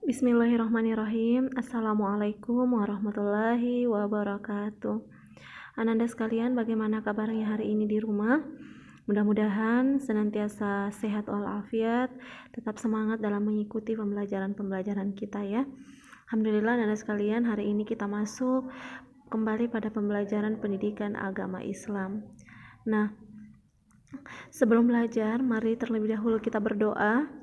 Bismillahirrahmanirrahim. Assalamualaikum warahmatullahi wabarakatuh. Ananda sekalian, bagaimana kabarnya hari ini di rumah? Mudah-mudahan senantiasa sehat walafiat, tetap semangat dalam mengikuti pembelajaran kita ya. Alhamdulillah Ananda sekalian, hari ini kita masuk kembali pada pembelajaran pendidikan agama Islam. Nah, sebelum belajar, mari terlebih dahulu kita berdoa.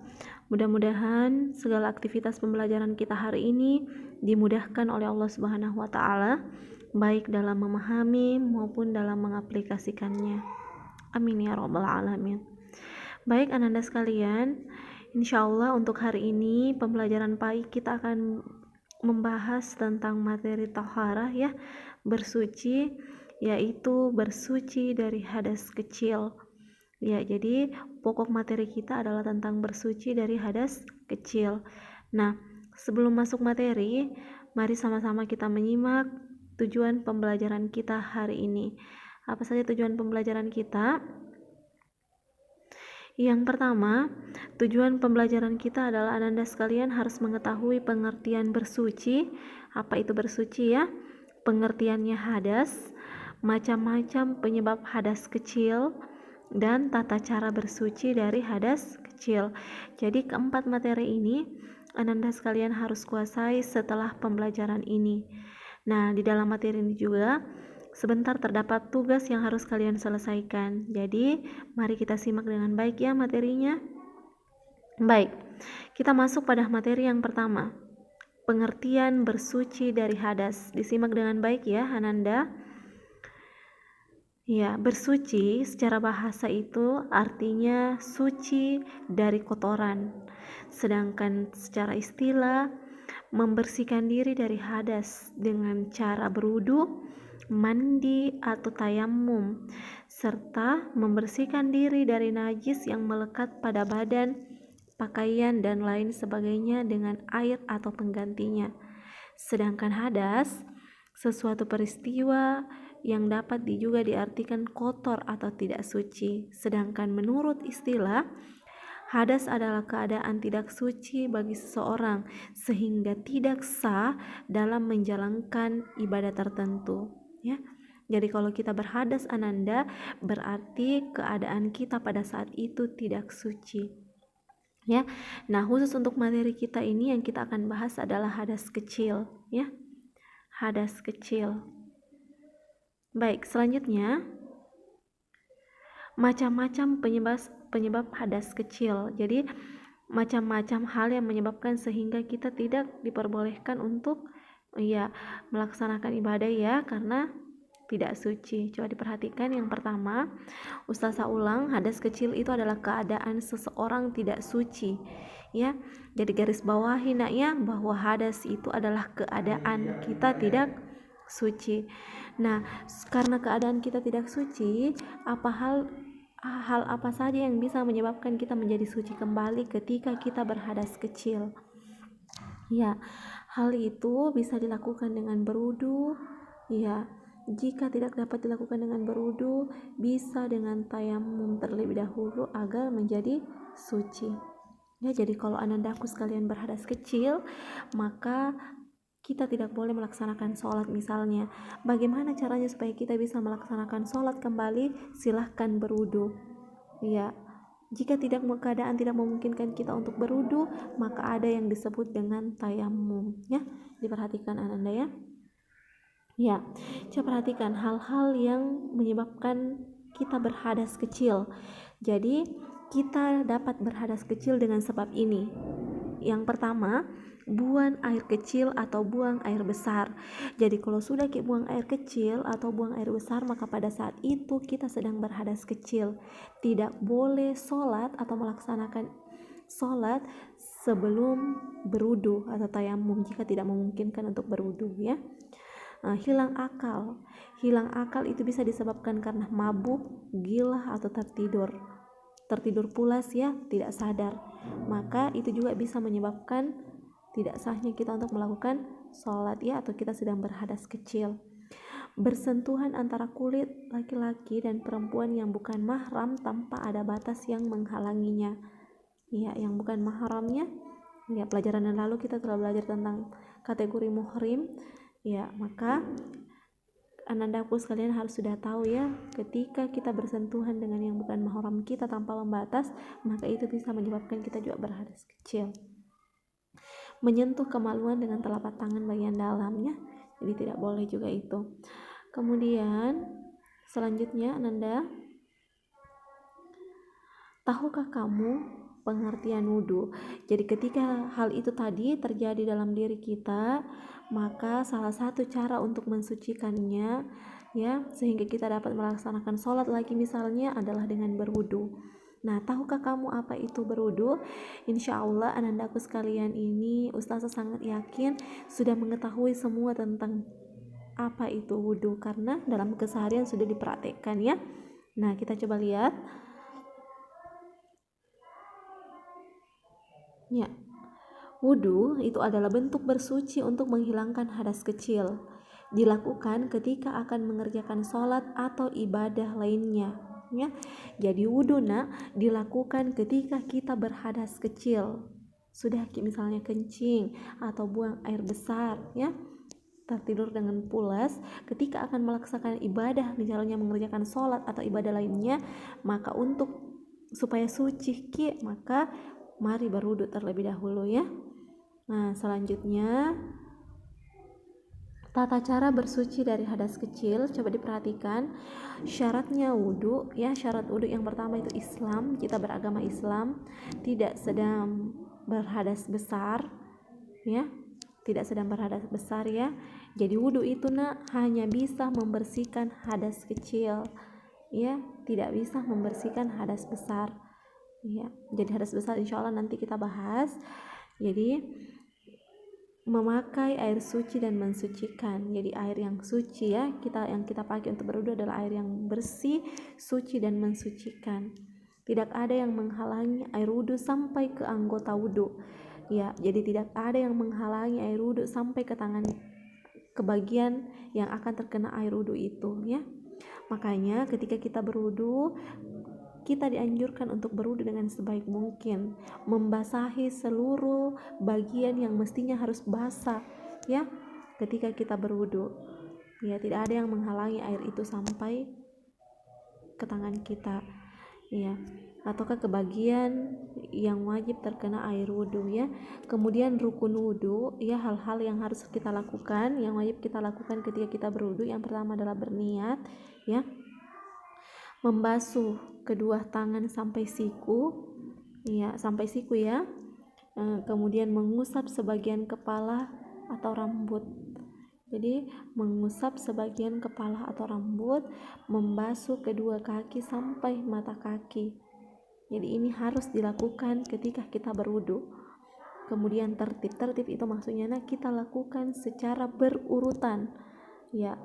Mudah-mudahan segala aktivitas pembelajaran kita hari ini dimudahkan oleh Allah Subhanahu wa taala, baik dalam memahami maupun dalam mengaplikasikannya. Amin ya rabbal alamin. Baik Ananda sekalian, insyaallah untuk hari ini pembelajaran pagi kita akan membahas tentang materi taharah ya, bersuci, yaitu bersuci dari hadas kecil. Ya, jadi pokok materi kita adalah tentang bersuci dari hadas kecil. Nah, sebelum masuk materi, mari sama-sama kita menyimak tujuan pembelajaran kita hari ini. Apa saja tujuan pembelajaran kita? Yang pertama, tujuan pembelajaran kita adalah Ananda sekalian harus mengetahui pengertian bersuci. Apa itu bersuci ya? Pengertiannya hadas, macam-macam penyebab hadas kecil, dan tata cara bersuci dari hadas kecil. Jadi keempat materi ini Ananda sekalian harus kuasai setelah pembelajaran ini. Nah, di dalam materi ini juga sebentar terdapat tugas yang harus kalian selesaikan. Jadi, mari kita simak dengan baik ya materinya. Baik, kita masuk pada materi yang pertama. Pengertian bersuci dari hadas. Disimak dengan baik ya, Ananda. Ya, bersuci secara bahasa itu artinya suci dari kotoran. Sedangkan secara istilah membersihkan diri dari hadas dengan cara berwudu, mandi atau tayammum, serta membersihkan diri dari najis yang melekat pada badan, pakaian dan lain sebagainya dengan air atau penggantinya. Sedangkan hadas sesuatu peristiwa yang dapat juga diartikan kotor atau tidak suci. Sedangkan menurut istilah, hadas adalah keadaan tidak suci bagi seseorang sehingga tidak sah dalam menjalankan ibadah tertentu, ya. Jadi kalau kita berhadas Ananda, berarti keadaan kita pada saat itu tidak suci. Ya. Nah, khusus untuk materi kita ini yang kita akan bahas adalah hadas kecil, ya. Hadas kecil. Baik, selanjutnya macam-macam penyebab hadas kecil. Jadi macam-macam hal yang menyebabkan sehingga kita tidak diperbolehkan untuk melaksanakan ibadah ya karena tidak suci. Coba diperhatikan yang pertama, Ustazah ulang, hadas kecil itu adalah keadaan seseorang tidak suci. Ya, jadi garis bawahi nak ya bahwa hadas itu adalah keadaan kita tidak suci. Nah, karena keadaan kita tidak suci, hal apa saja yang bisa menyebabkan kita menjadi suci kembali ketika kita berhadas kecil? Ya, hal itu bisa dilakukan dengan berwudu. Ya, jika tidak dapat dilakukan dengan berwudu, bisa dengan tayamum terlebih dahulu agar menjadi suci. Ya, jadi kalau anandaku sekalian berhadas kecil, maka kita tidak boleh melaksanakan sholat misalnya. Bagaimana caranya supaya kita bisa melaksanakan sholat kembali? Silahkan berwudu. Ya, jika keadaan tidak memungkinkan kita untuk berwudu, maka ada yang disebut dengan tayamum. Ya, diperhatikan Ananda ya. Ya, coba perhatikan hal-hal yang menyebabkan kita berhadas kecil. Jadi kita dapat berhadas kecil dengan sebab ini. Yang pertama, buang air kecil atau buang air besar. Jadi kalau sudah kita buang air kecil atau buang air besar, maka pada saat itu kita sedang berhadas kecil. Tidak boleh sholat atau melaksanakan sholat sebelum berwudu atau tayamum jika tidak memungkinkan untuk berwudu ya. Hilang akal itu bisa disebabkan karena mabuk, gila atau tertidur pulas ya, tidak sadar. Maka itu juga bisa menyebabkan tidak sahnya kita untuk melakukan sholat ya, atau kita sedang berhadas kecil. Bersentuhan antara kulit laki-laki dan perempuan yang bukan mahram tanpa ada batas yang menghalanginya. Ya, yang bukan mahramnya Ya, pelajaran yang lalu kita telah belajar tentang kategori muhrim. Ya, maka anandaku sekalian harus sudah tahu ya, ketika kita bersentuhan dengan yang bukan mahram kita tanpa membatas, maka itu bisa menyebabkan kita juga berhadas kecil. Menyentuh kemaluan dengan telapak tangan bagian dalamnya, jadi tidak boleh juga itu. Kemudian selanjutnya, Ananda, tahukah kamu pengertian wudhu? Jadi ketika hal itu tadi terjadi dalam diri kita, maka salah satu cara untuk mensucikannya ya, sehingga kita dapat melaksanakan sholat lagi misalnya adalah dengan berwudhu. Nah, tahukah kamu apa itu berwudhu? Insya Allah anandaku sekalian, ini Ustazah sangat yakin sudah mengetahui semua tentang apa itu wudhu, karena dalam keseharian sudah dipraktekkan ya. Nah, kita coba lihat ya. Wudhu itu adalah bentuk bersuci untuk menghilangkan hadas kecil. Dilakukan ketika akan mengerjakan sholat atau ibadah lainnya. Ya. Jadi wudhu dilakukan ketika kita berhadas kecil. Sudah misalnya kencing atau buang air besar ya. Tertidur dengan pulas, ketika akan melaksanakan ibadah misalnya mengerjakan sholat atau ibadah lainnya, maka untuk supaya suci maka mari berwudhu terlebih dahulu ya. Nah, selanjutnya tata cara bersuci dari hadas kecil, coba diperhatikan syaratnya wudhu ya. Syarat wudhu yang pertama itu Islam, kita beragama Islam, tidak sedang berhadas besar ya, tidak sedang berhadas besar ya. Jadi wudhu itu hanya bisa membersihkan hadas kecil ya, tidak bisa membersihkan hadas besar ya. Jadi hadas besar insya Allah nanti kita bahas. Jadi memakai air suci dan mensucikan. Jadi air yang suci ya, yang kita pakai untuk berwudhu adalah air yang bersih, suci dan mensucikan. Tidak ada yang menghalangi air wudhu sampai ke anggota wudhu ya. Jadi tidak ada yang menghalangi air wudhu sampai ke tangan, ke bagian yang akan terkena air wudhu itu ya. Makanya ketika kita berwudhu, kita dianjurkan untuk berwudhu dengan sebaik mungkin, membasahi seluruh bagian yang mestinya harus basah ya ketika kita berwudhu ya. Tidak ada yang menghalangi air itu sampai ke tangan kita ya, ataukah ke bagian yang wajib terkena air wudhu ya. Kemudian rukun wudhu ya, hal-hal yang harus kita lakukan, yang wajib kita lakukan ketika kita berwudhu. Yang pertama adalah berniat ya, membasuh kedua tangan sampai siku ya, sampai siku ya. Kemudian mengusap sebagian kepala atau rambut. Jadi mengusap sebagian kepala atau rambut, membasuh kedua kaki sampai mata kaki. Jadi ini harus dilakukan ketika kita berwudhu. Kemudian tertib itu maksudnya kita lakukan secara berurutan ya,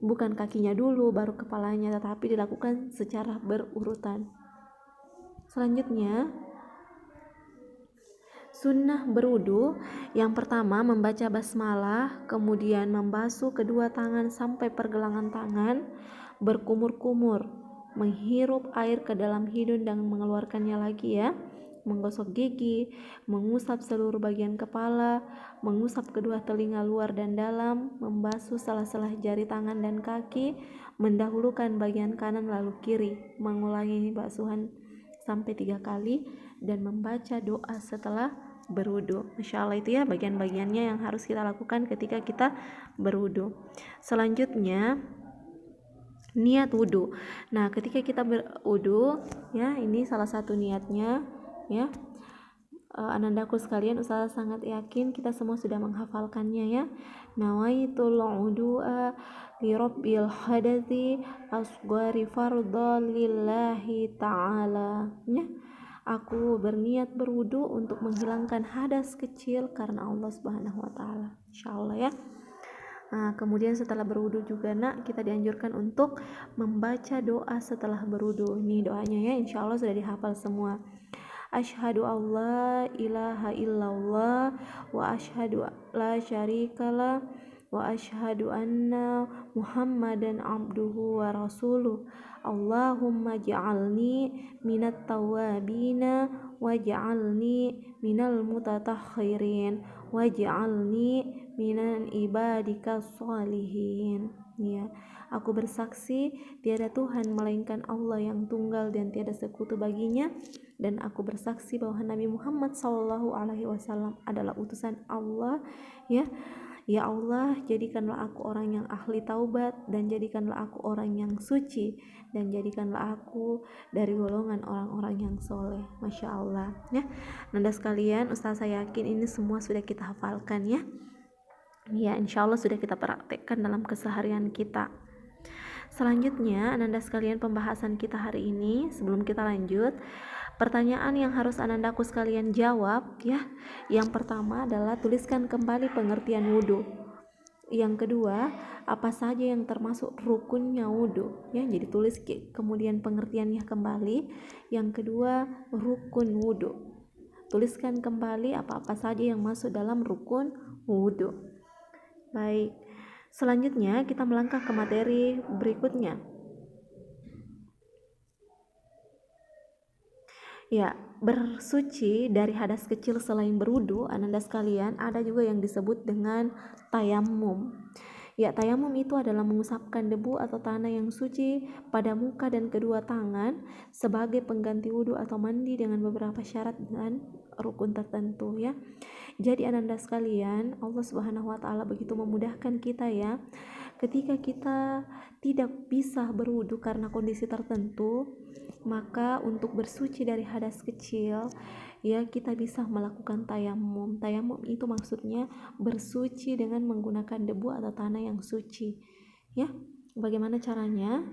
bukan kakinya dulu baru kepalanya, tetapi dilakukan secara berurutan. Selanjutnya sunnah berwudhu, yang pertama membaca basmalah, kemudian membasuh kedua tangan sampai pergelangan tangan, berkumur-kumur, menghirup air ke dalam hidung dan mengeluarkannya lagi ya, menggosok gigi, mengusap seluruh bagian kepala, mengusap kedua telinga luar dan dalam, membasuh salah-salah jari tangan dan kaki, mendahulukan bagian kanan lalu kiri, mengulangi basuhan sampai 3 kali, dan membaca doa setelah berwudhu. Masya Allah, itu ya bagian-bagiannya yang harus kita lakukan ketika kita berwudhu. Selanjutnya niat wudhu. Nah, ketika kita berwudhu ya, ini salah satu niatnya ya. Anandaku sekalian, Ustazah sangat yakin kita semua sudah menghafalkannya ya. Nawaitul wudu'a li rabbil hadathi asghari fardhan lillahi ta'ala ya. Aku berniat berwudu untuk menghilangkan hadas kecil karena Allah Subhanahu wa taala. Insyaallah ya. Nah, kemudian setelah berwudu juga kita dianjurkan untuk membaca doa setelah berwudu. Ini doanya ya, insyaallah sudah dihafal semua. Asyhadu alla ilaha illallah wa asyhadu la syarikalah wa asyhadu anna Muhammadan abduhu wa rasuluh. Allahumma ja'alni minat tawabina waj'alni minal mutatahhirin waj'alni minan ibadika sholihin. Ya, aku bersaksi tiada Tuhan melainkan Allah yang tunggal dan tiada sekutu baginya, dan aku bersaksi bahwa Nabi Muhammad SAW adalah utusan Allah. Ya Allah, jadikanlah aku orang yang ahli taubat, dan jadikanlah aku orang yang suci, dan jadikanlah aku dari golongan orang-orang yang soleh. Masya Allah ya. Nanda sekalian, Ustaz saya yakin ini semua sudah kita hafalkan ya. Ya, insya Allah sudah kita praktekkan dalam keseharian kita. Selanjutnya, Ananda sekalian, pembahasan kita hari ini, sebelum kita lanjut, pertanyaan yang harus Anandaku sekalian jawab ya. Yang pertama adalah tuliskan kembali pengertian wudhu. Yang kedua, apa saja yang termasuk rukunnya wudhu ya. Jadi tulis kemudian pengertiannya kembali. Yang kedua, rukun wudhu. Tuliskan kembali apa-apa saja yang masuk dalam rukun wudhu. Baik, selanjutnya kita melangkah ke materi berikutnya. Ya, bersuci dari hadas kecil selain berwudu, Ananda sekalian, ada juga yang disebut dengan tayamum. Ya, tayamum itu adalah mengusapkan debu atau tanah yang suci pada muka dan kedua tangan sebagai pengganti wudu atau mandi dengan beberapa syarat dan rukun tertentu ya. Jadi Ananda sekalian, Allah Subhanahu wa taala begitu memudahkan kita ya. Ketika kita tidak bisa berwudu karena kondisi tertentu, maka untuk bersuci dari hadas kecil ya kita bisa melakukan tayamum. Tayamum itu maksudnya bersuci dengan menggunakan debu atau tanah yang suci. Ya, bagaimana caranya?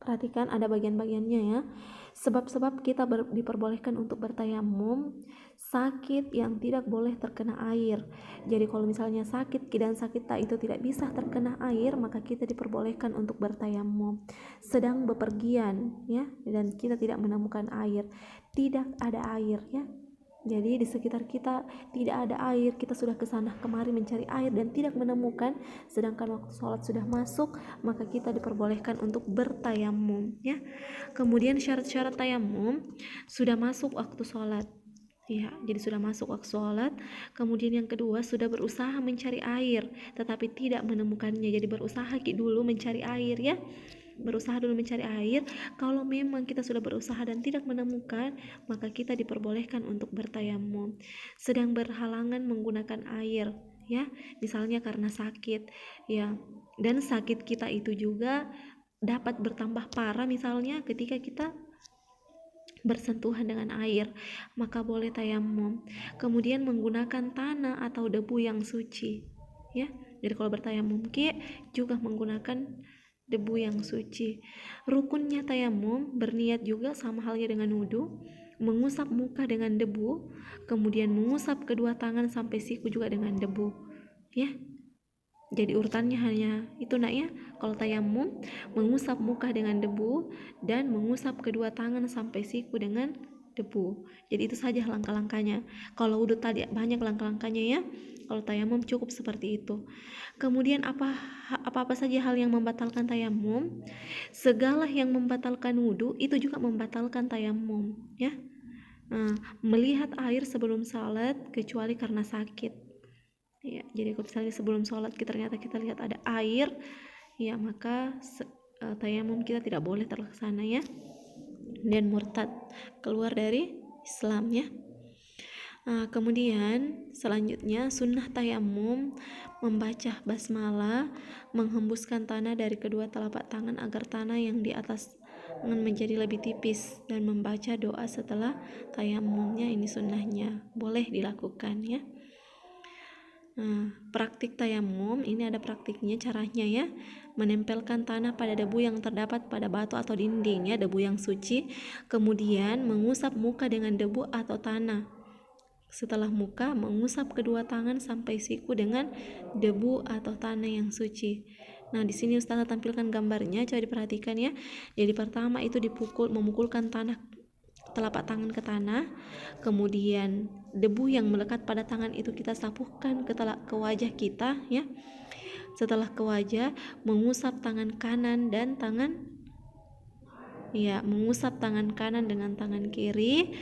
Perhatikan ada bagian-bagiannya ya. Sebab-sebab kita diperbolehkan untuk bertayamum: sakit yang tidak boleh terkena air. Jadi kalau misalnya sakit dan sakit itu tidak bisa terkena air, maka kita diperbolehkan untuk bertayamum. Sedang bepergian ya, dan kita tidak menemukan air, tidak ada air ya. Jadi di sekitar kita tidak ada air, kita sudah kesana kemari mencari air dan tidak menemukan, sedangkan waktu sholat sudah masuk, maka kita diperbolehkan untuk bertayamum ya. Kemudian syarat-syarat tayamum: sudah masuk waktu sholat ya, jadi sudah masuk waktu sholat. Kemudian yang kedua, sudah berusaha mencari air tetapi tidak menemukannya, jadi berusaha dulu mencari air ya, berusaha dulu mencari air. Kalau memang kita sudah berusaha dan tidak menemukan, maka kita diperbolehkan untuk bertayamum. Sedang berhalangan menggunakan air ya, misalnya karena sakit ya, dan sakit kita itu juga dapat bertambah parah misalnya ketika kita bersentuhan dengan air, maka boleh tayamum. Kemudian menggunakan tanah atau debu yang suci ya, jadi kalau bertayamum juga menggunakan debu yang suci. Rukunnya tayamum berniat juga sama halnya dengan wudu, mengusap muka dengan debu, kemudian mengusap kedua tangan sampai siku juga dengan debu ya. Jadi urutannya hanya itu nak ya. Kalau tayamum, mengusap muka dengan debu dan mengusap kedua tangan sampai siku dengan debu. Jadi itu saja langkah-langkahnya. Kalau wudu tadi banyak langkah-langkahnya ya. Kalau tayamum cukup seperti itu. Kemudian apa saja hal yang membatalkan tayamum? Segala yang membatalkan wudu itu juga membatalkan tayamum ya. Melihat air sebelum salat kecuali karena sakit ya. Jadi kalau misalnya sebelum sholat ternyata kita lihat ada air ya, maka tayamum kita tidak boleh terlaksana ya, dan murtad, keluar dari Islam ya. Kemudian selanjutnya sunnah tayamum: membaca basmalah, menghembuskan tanah dari kedua telapak tangan agar tanah yang di atas menjadi lebih tipis, dan membaca doa setelah tayamumnya. Ini sunnahnya, boleh dilakukan ya. Praktik tayamum ini ada praktiknya, caranya ya: menempelkan tanah pada debu yang terdapat pada batu atau dinding ya, debu yang suci. Kemudian mengusap muka dengan debu atau tanah. Setelah muka, mengusap kedua tangan sampai siku dengan debu atau tanah yang suci. Nah, di sini Ustazah tampilkan gambarnya, coba diperhatikan ya. Jadi pertama itu memukulkan tanah telapak tangan ke tanah, kemudian debu yang melekat pada tangan itu kita sapukan ke wajah kita ya. Setelah ke wajah, mengusap tangan kanan dan mengusap tangan kanan dengan tangan kiri.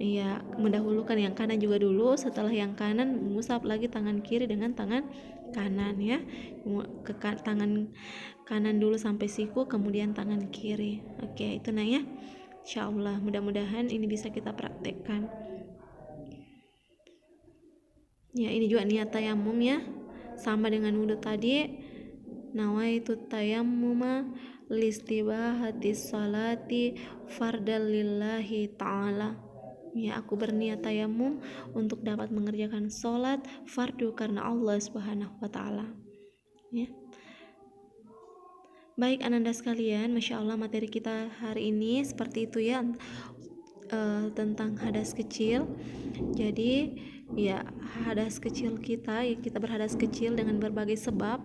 Ya, mendahulukan yang kanan juga dulu, setelah yang kanan mengusap lagi tangan kiri dengan tangan kanan ya. Tangan kanan dulu sampai siku, kemudian tangan kiri. Oke, itu nah ya. Insyaallah mudah-mudahan ini bisa kita praktekkan. Ya, ini juga niat tayamum ya. Sama dengan wudhu tadi. Nawaitu tayammuma listibahati salati fardal lillahi ta'ala. Ya, aku berniat tayamum untuk dapat mengerjakan sholat fardu karena Allah Subhanahu wa taala. Ya. Baik ananda sekalian, Masya Allah materi kita hari ini seperti itu ya, tentang hadas kecil. Jadi ya, hadas kecil kita berhadas kecil dengan berbagai sebab,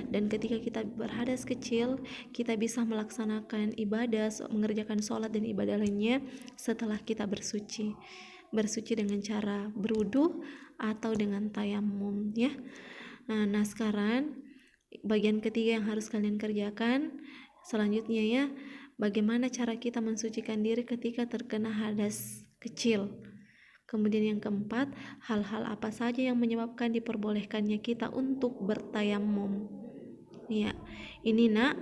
dan ketika kita berhadas kecil kita bisa melaksanakan ibadah, mengerjakan sholat dan ibadah lainnya setelah kita bersuci dengan cara berwudu atau dengan tayamum ya. Nah sekarang bagian ketiga yang harus kalian kerjakan selanjutnya ya, bagaimana cara kita mensucikan diri ketika terkena hadas kecil. Kemudian yang keempat, hal-hal apa saja yang menyebabkan diperbolehkannya kita untuk bertayamum. Ya, ini nak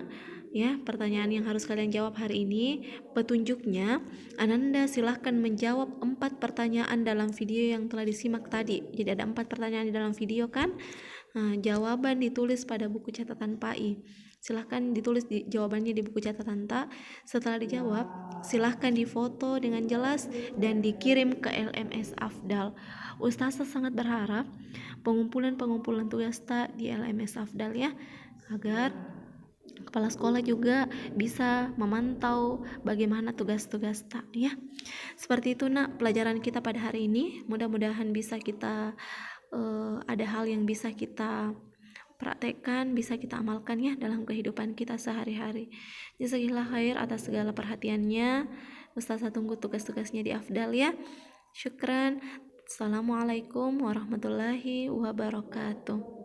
ya pertanyaan yang harus kalian jawab hari ini. Petunjuknya, Ananda silahkan menjawab 4 pertanyaan dalam video yang telah disimak tadi. Jadi ada 4 pertanyaan di dalam video kan. Jawaban ditulis pada buku catatan PAI. Silahkan ditulis jawabannya di buku catatan Tak. Setelah dijawab, silahkan difoto dengan jelas dan dikirim ke LMS Afdal. Ustazah sangat berharap pengumpulan tugas Tak di LMS Afdal ya, agar kepala sekolah juga bisa memantau bagaimana tugas-tugas Tak ya. Seperti itu nak pelajaran kita pada hari ini. Mudah-mudahan bisa kita ada hal yang bisa kita praktekkan, bisa kita amalkan ya dalam kehidupan kita sehari-hari. Jazakillah khair atas segala perhatiannya. Ustazah tunggu tugas-tugasnya di Afdal ya. Syukran. Assalamualaikum warahmatullahi wabarakatuh.